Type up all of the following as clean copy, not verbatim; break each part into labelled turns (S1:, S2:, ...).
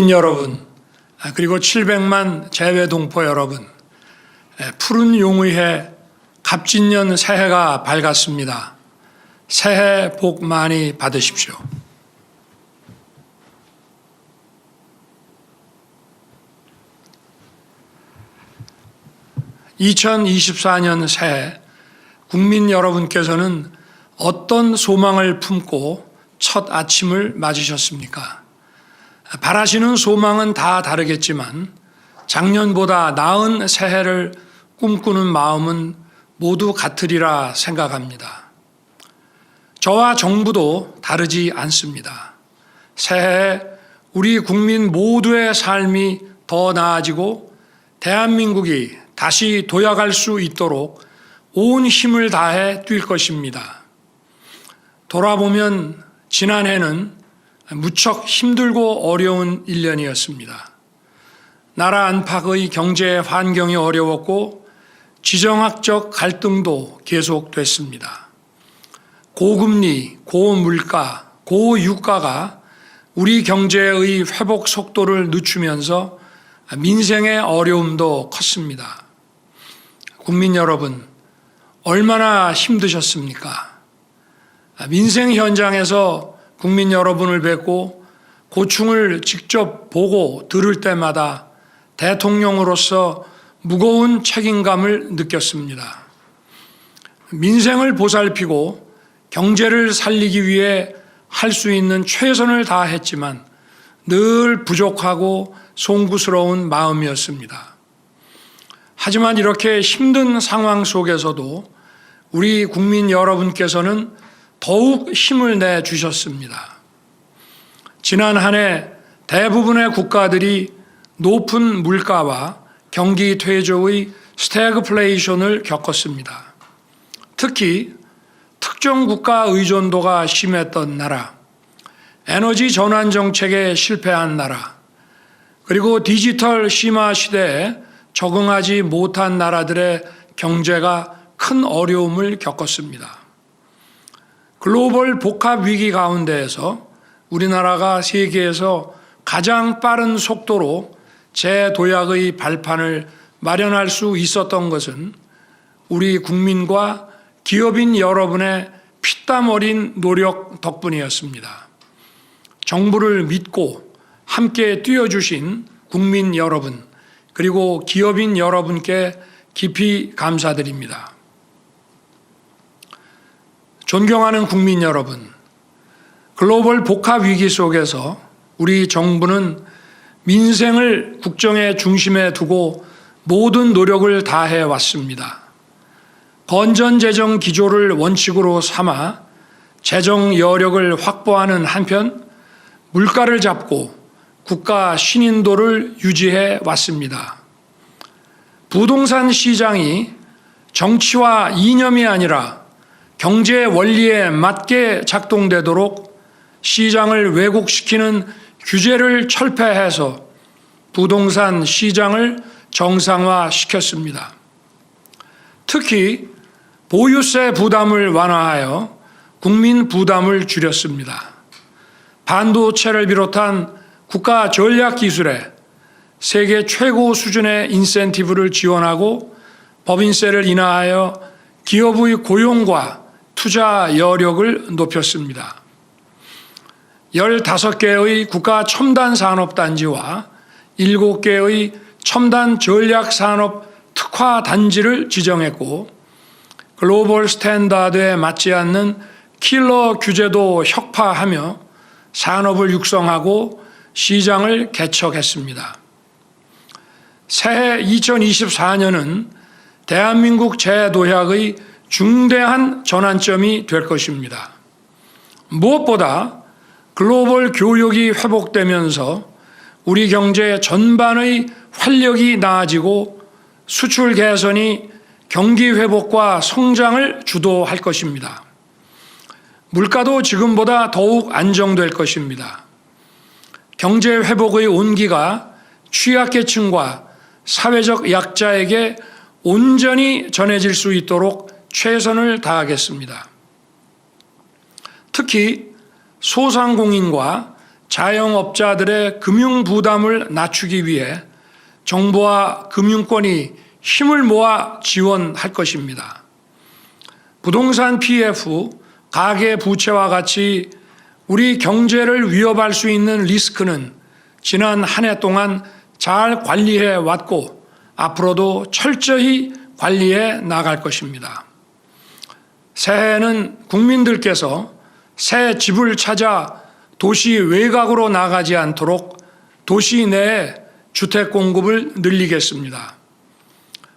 S1: 여러분, 그리고 700만 재외동포 여러분, 푸른 용의해 갑진년 새해가 밝았습니다. 새해 복 많이 받으십시오. (2024년) 새해 국민 여러분께서는 어떤 소망을 품고 첫 아침을 맞으셨습니까? 바라시는 소망은 다 다르겠지만 작년보다 나은 새해를 꿈꾸는 마음은 모두 같으리라 생각합니다. 저와 정부도 다르지 않습니다. 새해에 우리 국민 모두의 삶이 더 나아지고 대한민국이 다시 도약할 수 있도록 온 힘을 다해 뛸 것입니다. 돌아보면 지난해는 무척 힘들고 어려운 1년이었습니다. 나라 안팎의 경제 환경이 어려웠고 지정학적 갈등도 계속됐습니다. 고금리, 고물가, 고유가가 우리 경제의 회복 속도를 늦추면서 민생의 어려움도 컸습니다. 국민 여러분, 얼마나 힘드셨습니까? 민생 현장에서 국민 여러분을 뵙고 고충을 직접 보고 들을 때마다 대통령으로서 무거운 책임감을 느꼈습니다. 민생을 보살피고 경제를 살리기 위해 할 수 있는 최선을 다했지만 늘 부족하고 송구스러운 마음이었습니다. 하지만 이렇게 힘든 상황 속에서도 우리 국민 여러분께서는 더욱 힘을 내주셨습니다. 지난 한 해 대부분의 국가들이 높은 물가와 경기 퇴조의 스태그플레이션을 겪었습니다. 특히 특정 국가 의존도가 심했던 나라, 에너지 전환 정책에 실패한 나라, 그리고 디지털 심화 시대에 적응하지 못한 나라들의 경제가 큰 어려움을 겪었습니다. 글로벌 복합 위기 가운데에서 우리나라가 세계에서 가장 빠른 속도로 재도약의 발판을 마련할 수 있었던 것은 우리 국민과 기업인 여러분의 피땀 어린 노력 덕분이었습니다. 정부를 믿고 함께 뛰어주신 국민 여러분, 그리고 기업인 여러분께 깊이 감사드립니다. 존경하는 국민 여러분, 글로벌 복합 위기 속에서 우리 정부는 민생을 국정의 중심에 두고 모든 노력을 다해 왔습니다. 건전재정 기조를 원칙으로 삼아 재정 여력을 확보하는 한편 물가를 잡고 국가 신인도를 유지해 왔습니다. 부동산 시장이 정치와 이념이 아니라 경제 원리에 맞게 작동되도록 시장을 왜곡시키는 규제를 철폐해서 부동산 시장을 정상화시켰습니다. 특히 보유세 부담을 완화하여 국민 부담을 줄였습니다. 반도체를 비롯한 국가 전략 기술에 세계 최고 수준의 인센티브를 지원하고 법인세를 인하하여 기업의 고용과 투자 여력을 높였습니다. 15개의 국가 첨단 산업단지와 7개의 첨단 전략산업 특화 단지를 지정했고 글로벌 스탠다드에 맞지 않는 킬러 규제도 혁파하며 산업을 육성하고 시장을 개척했습니다. 새해 2024년은 대한민국 재도약의 중대한 전환점이 될 것입니다. 무엇보다 글로벌 교역이 회복되면서 우리 경제 전반의 활력이 나아지고 수출 개선이 경기 회복과 성장을 주도할 것입니다. 물가도 지금보다 더욱 안정될 것입니다. 경제 회복의 온기가 취약계층과 사회적 약자에게 온전히 전해질 수 있도록 최선을 다하겠습니다. 특히 소상공인과 자영업자들의 금융 부담을 낮추기 위해 정부와 금융권이 힘을 모아 지원할 것입니다. 부동산 PF, 가계 부채와 같이 우리 경제를 위협할 수 있는 리스크는 지난 한 해 동안 잘 관리해 왔고 앞으로도 철저히 관리해 나갈 것입니다. 새해에는 국민들께서 새 집을 찾아 도시 외곽으로 나가지 않도록 도시 내에 주택 공급을 늘리겠습니다.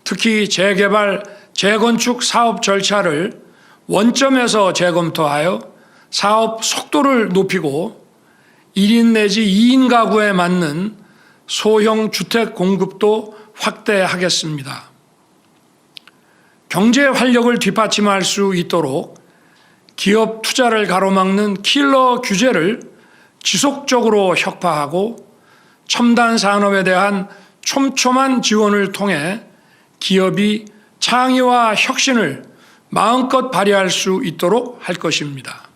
S1: 특히 재개발, 재건축 사업 절차를 원점에서 재검토하여 사업 속도를 높이고 1인 내지 2인 가구에 맞는 소형 주택 공급도 확대하겠습니다. 경제 활력을 뒷받침할 수 있도록 기업 투자를 가로막는 킬러 규제를 지속적으로 혁파하고 첨단 산업에 대한 촘촘한 지원을 통해 기업이 창의와 혁신을 마음껏 발휘할 수 있도록 할 것입니다.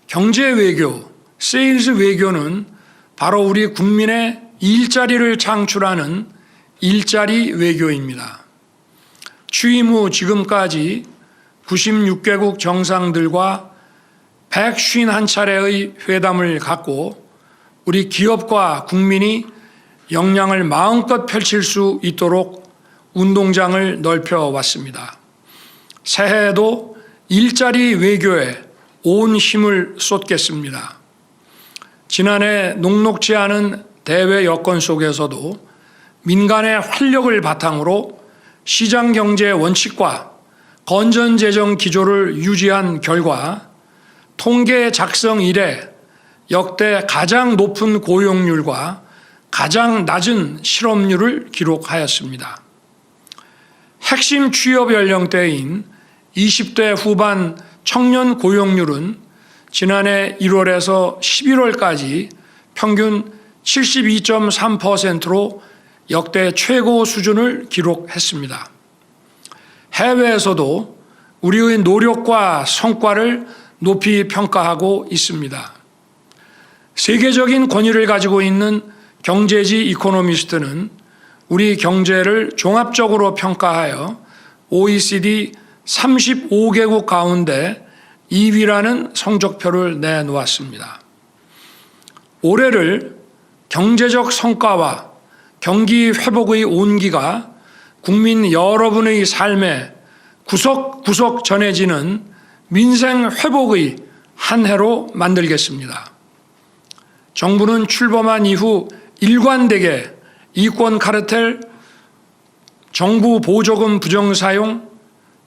S1: 경제 외교, 세일즈 외교는 바로 우리 국민의 일자리를 창출하는 일자리 외교입니다. 취임 후 지금까지 96개국 정상들과 151차례의 회담을 갖고 우리 기업과 국민이 역량을 마음껏 펼칠 수 있도록 운동장을 넓혀왔습니다. 새해에도 일자리 외교에 온 힘을 쏟겠습니다. 지난해 녹록지 않은 대외 여건 속에서도 민간의 활력을 바탕으로 시장경제 원칙과 건전재정 기조를 유지한 결과 통계 작성 이래 역대 가장 높은 고용률과 가장 낮은 실업률을 기록하였습니다. 핵심 취업 연령대인 20대 후반 청년 고용률은 지난해 1월에서 11월까지 평균 72.3%로 역대 최고 수준을 기록했습니다. 해외에서도 우리의 노력과 성과를 높이 평가하고 있습니다. 세계적인 권위를 가지고 있는 경제지 이코노미스트는 우리 경제를 종합적으로 평가하여 OECD 35개국 가운데 2위라는 성적표를 내놓았습니다. 올해를 경제적 성과와 경기 회복의 온기가 국민 여러분의 삶에 구석구석 전해지는 민생 회복의 한 해로 만들겠습니다. 정부는 출범한 이후 일관되게 이권 카르텔, 정부 보조금 부정사용,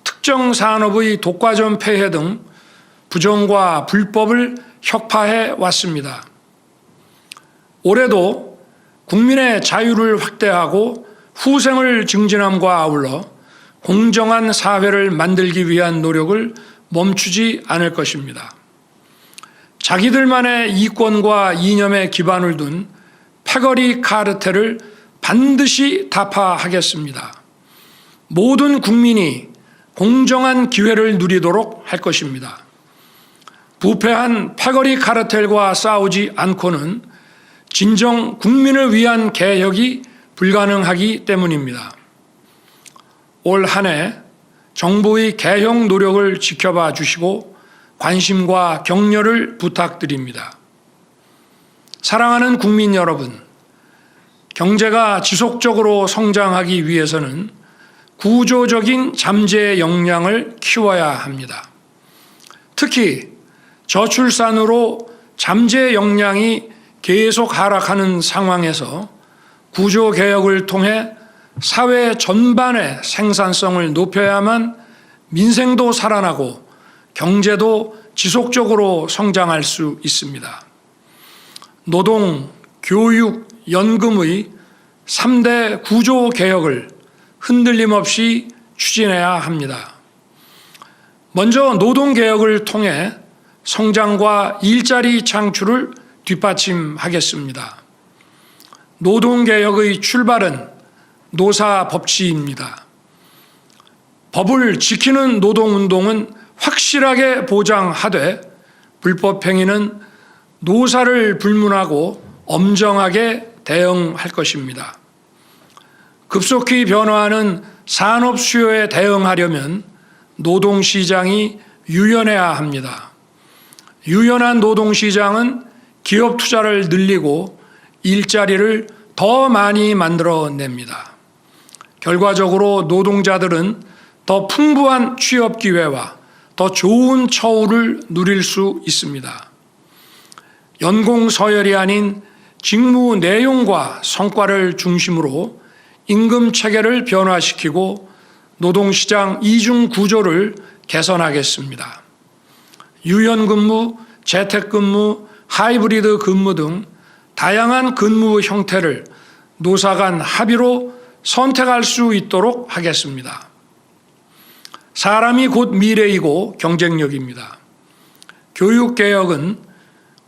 S1: 특정 산업의 독과점 폐해 등 부정과 불법을 혁파해 왔습니다. 올해도 국민의 자유를 확대하고 후생을 증진함과 아울러 공정한 사회를 만들기 위한 노력을 멈추지 않을 것입니다. 자기들만의 이권과 이념에 기반을 둔 패거리 카르텔을 반드시 타파하겠습니다. 모든 국민이 공정한 기회를 누리도록 할 것입니다. 부패한 패거리 카르텔과 싸우지 않고는 진정 국민을 위한 개혁이 불가능하기 때문입니다. 올 한 해 정부의 개혁 노력을 지켜봐 주시고 관심과 격려를 부탁드립니다. 사랑하는 국민 여러분, 경제가 지속적으로 성장하기 위해서는 구조적인 잠재 역량을 키워야 합니다. 특히 저출산으로 잠재 역량이 계속 하락하는 상황에서 구조개혁을 통해 사회 전반의 생산성을 높여야만 민생도 살아나고 경제도 지속적으로 성장할 수 있습니다. 노동, 교육, 연금의 3대 구조개혁을 흔들림 없이 추진해야 합니다. 먼저 노동개혁을 통해 성장과 일자리 창출을 뒷받침하겠습니다. 노동개혁의 출발은 노사법치입니다. 법을 지키는 노동운동은 확실하게 보장하되 불법행위는 노사를 불문하고 엄정하게 대응할 것입니다. 급속히 변화하는 산업 수요에 대응하려면 노동시장이 유연해야 합니다. 유연한 노동시장은 기업 투자를 늘리고 일자리를 더 많이 만들어냅니다. 결과적으로 노동자들은 더 풍부한 취업 기회와 더 좋은 처우를 누릴 수 있습니다. 연공 서열이 아닌 직무 내용과 성과를 중심으로 임금 체계를 변화시키고 노동시장 이중 구조를 개선하겠습니다. 유연근무, 재택근무, 하이브리드 근무 등 다양한 근무 형태를 노사 간 합의로 선택할 수 있도록 하겠습니다. 사람이 곧 미래이고 경쟁력입니다. 교육개혁은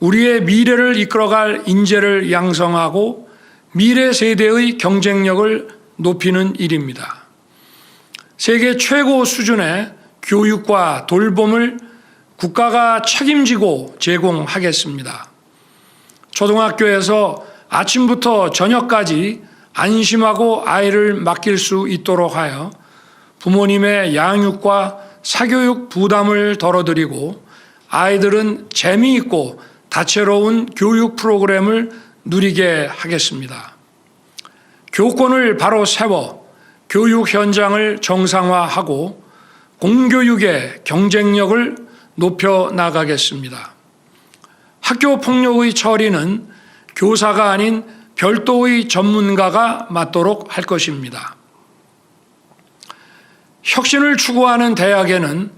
S1: 우리의 미래를 이끌어갈 인재를 양성하고 미래 세대의 경쟁력을 높이는 일입니다. 세계 최고 수준의 교육과 돌봄을 국가가 책임지고 제공하겠습니다. 초등학교에서 아침부터 저녁까지 안심하고 아이를 맡길 수 있도록 하여 부모님의 양육과 사교육 부담을 덜어드리고 아이들은 재미있고 다채로운 교육 프로그램을 누리게 하겠습니다. 교권을 바로 세워 교육 현장을 정상화하고 공교육의 경쟁력을 높여 나가겠습니다. 학교 폭력의 처리는 교사가 아닌 별도의 전문가가 맡도록 할 것입니다. 혁신을 추구하는 대학에는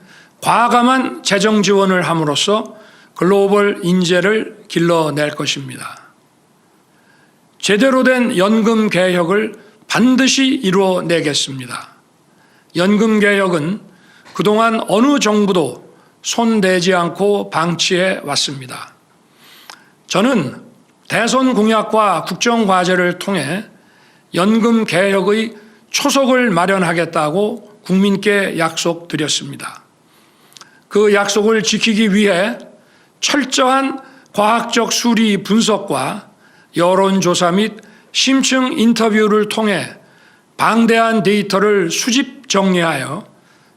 S1: 과감한 재정 지원을 함으로써 글로벌 인재를 길러낼 것입니다. 제대로 된 연금 개혁을 반드시 이루어내겠습니다. 연금 개혁은 그동안 어느 정부도 손대지 않고 방치해 왔습니다. 저는 대선 공약과 국정과제를 통해 연금 개혁의 초석을 마련하겠다고 국민께 약속드렸습니다. 그 약속을 지키기 위해 철저한 과학적 수리 분석과 여론조사 및 심층 인터뷰를 통해 방대한 데이터를 수집 정리하여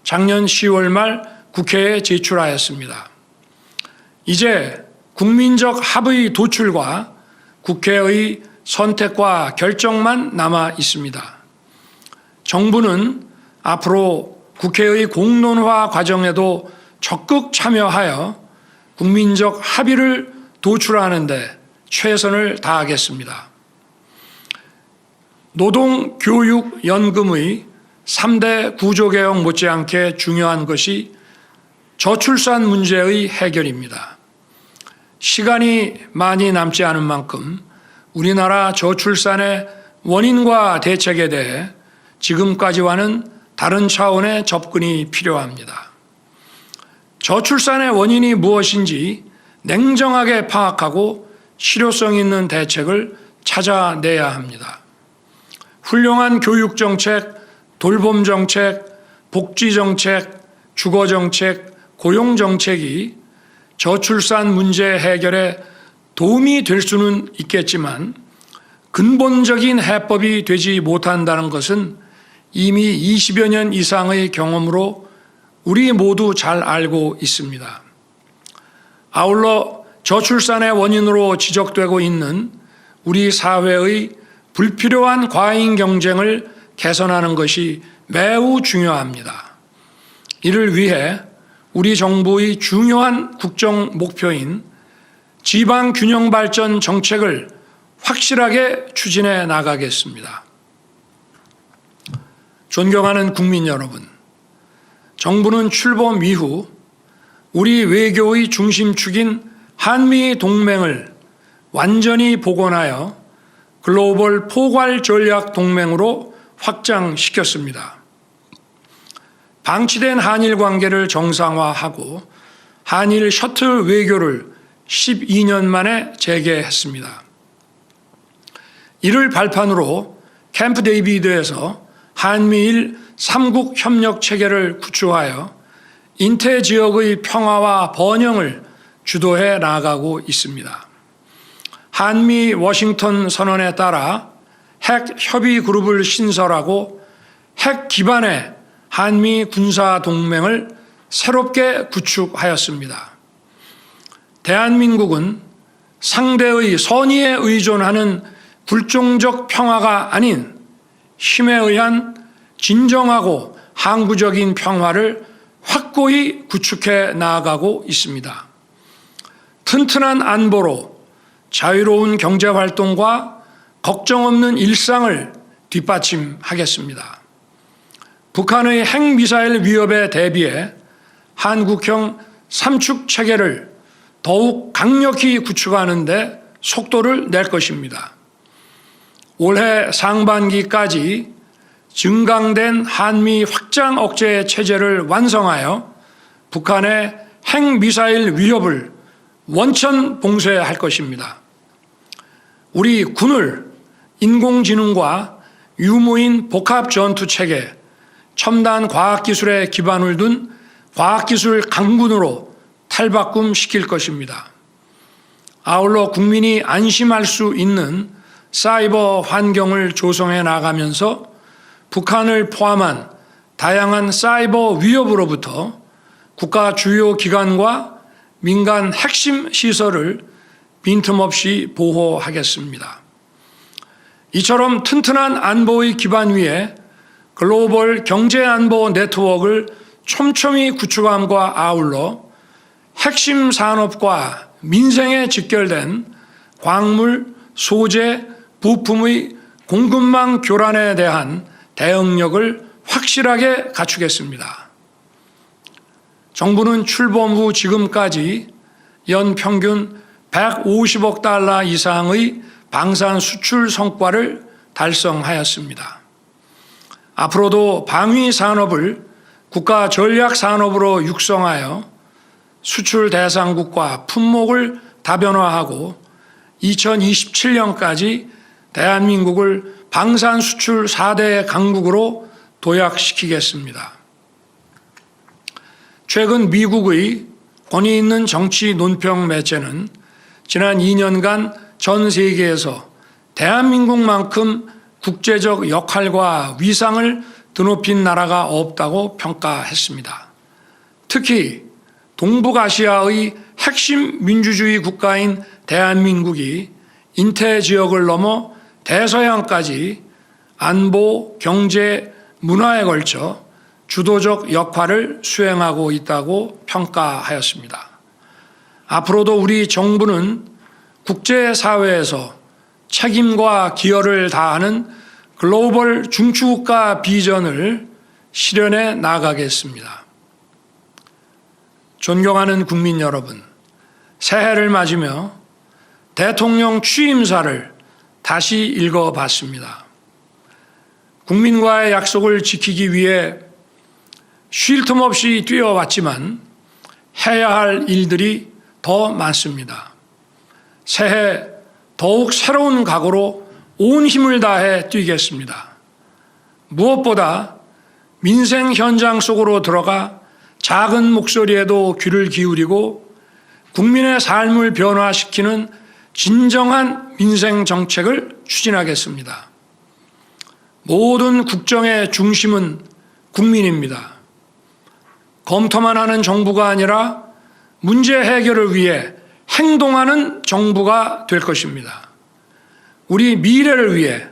S1: 작년 10월 말 국회에 제출하였습니다. 이제 국민적 합의 도출과 국회의 선택과 결정만 남아 있습니다. 정부는 앞으로 국회의 공론화 과정에도 적극 참여하여 국민적 합의를 도출하는 데 최선을 다하겠습니다. 노동교육연금의 3대 구조개혁 못지않게 중요한 것이 저출산 문제의 해결입니다. 시간이 많이 남지 않은 만큼 우리나라 저출산의 원인과 대책에 대해 지금까지와는 다른 차원의 접근이 필요합니다. 저출산의 원인이 무엇인지 냉정하게 파악하고 실효성 있는 대책을 찾아내야 합니다. 훌륭한 교육정책, 돌봄정책, 복지정책, 주거정책, 고용정책이 저출산 문제 해결에 도움이 될 수는 있겠지만 근본적인 해법이 되지 못한다는 것은 이미 20여 년 이상의 경험으로 우리 모두 잘 알고 있습니다. 아울러 저출산의 원인으로 지적되고 있는 우리 사회의 불필요한 과잉 경쟁을 개선하는 것이 매우 중요합니다. 이를 위해 우리 정부의 중요한 국정 목표인 지방 균형 발전 정책을 확실하게 추진해 나가겠습니다. 존경하는 국민 여러분, 정부는 출범 이후 우리 외교의 중심축인 한미 동맹을 완전히 복원하여 글로벌 포괄 전략 동맹으로 확장시켰습니다. 방치된 한일 관계를 정상화하고 한일 셔틀 외교를 12년 만에 재개했습니다. 이를 발판으로 캠프 데이비드에서 한미일 3국 협력 체계를 구축하여 인태 지역의 평화와 번영을 주도해 나가고 있습니다. 한미 워싱턴 선언에 따라 핵 협의 그룹을 신설하고 핵 기반의 한미 군사 동맹을 새롭게 구축하였습니다. 대한민국은 상대의 선의에 의존하는 불종적 평화가 아닌 힘에 의한 진정하고 항구적인 평화를 확고히 구축해 나아가고 있습니다. 튼튼한 안보로 자유로운 경제활동과 걱정 없는 일상을 뒷받침하겠습니다. 북한의 핵미사일 위협에 대비해 한국형 삼축 체계를 더욱 강력히 구축하는 데 속도를 낼 것입니다. 올해 상반기까지 증강된 한미 확장 억제 체제를 완성하여 북한의 핵미사일 위협을 원천 봉쇄할 것입니다. 우리 군을 인공지능과 유무인 복합 전투 체계, 첨단 과학기술에 기반을 둔 과학기술 강군으로 탈바꿈시킬 것입니다. 아울러 국민이 안심할 수 있는 사이버 환경을 조성해 나가면서 북한을 포함한 다양한 사이버 위협으로부터 국가 주요 기관과 민간 핵심 시설을 빈틈없이 보호하겠습니다. 이처럼 튼튼한 안보의 기반 위에 글로벌 경제안보 네트워크를 촘촘히 구축함과 아울러 핵심 산업과 민생에 직결된 광물, 소재, 부품의 공급망 교란에 대한 대응력을 확실하게 갖추겠습니다. 정부는 출범 후 지금까지 연평균 150억 달러 이상의 방산 수출 성과를 달성하였습니다. 앞으로도 방위 산업을 국가 전략 산업으로 육성하여 수출 대상국과 품목을 다변화하고 2027년까지 대한민국을 방산 수출 4대 강국으로 도약시키겠습니다. 최근 미국의 권위 있는 정치 논평 매체는 지난 2년간 전 세계에서 대한민국만큼 국제적 역할과 위상을 드높인 나라가 없다고 평가했습니다. 특히 동북아시아의 핵심 민주주의 국가인 대한민국이 인태 지역을 넘어 대서양까지 안보, 경제, 문화에 걸쳐 주도적 역할을 수행하고 있다고 평가하였습니다. 앞으로도 우리 정부는 국제사회에서 책임과 기여를 다하는 글로벌 중추국가 비전을 실현해 나가겠습니다. 존경하는 국민 여러분, 새해를 맞으며 대통령 취임사를 다시 읽어봤습니다. 국민과의 약속을 지키기 위해 쉴 틈 없이 뛰어왔지만 해야 할 일들이 더 많습니다. 새해 더욱 새로운 각오로 온 힘을 다해 뛰겠습니다. 무엇보다 민생 현장 속으로 들어가 작은 목소리에도 귀를 기울이고 국민의 삶을 변화시키는 진정한 민생 정책을 추진하겠습니다. 모든 국정의 중심은 국민입니다. 검토만 하는 정부가 아니라 문제 해결을 위해 행동하는 정부가 될 것입니다. 우리 미래를 위해,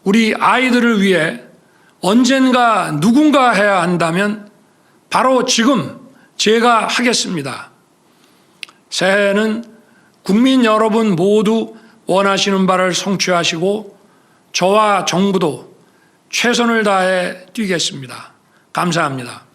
S1: 우리 아이들을 위해 언젠가 누군가 해야 한다면 바로 지금 제가 하겠습니다. 새해에는 국민 여러분 모두 원하시는 바를 성취하시고 저와 정부도 최선을 다해 뛰겠습니다. 감사합니다.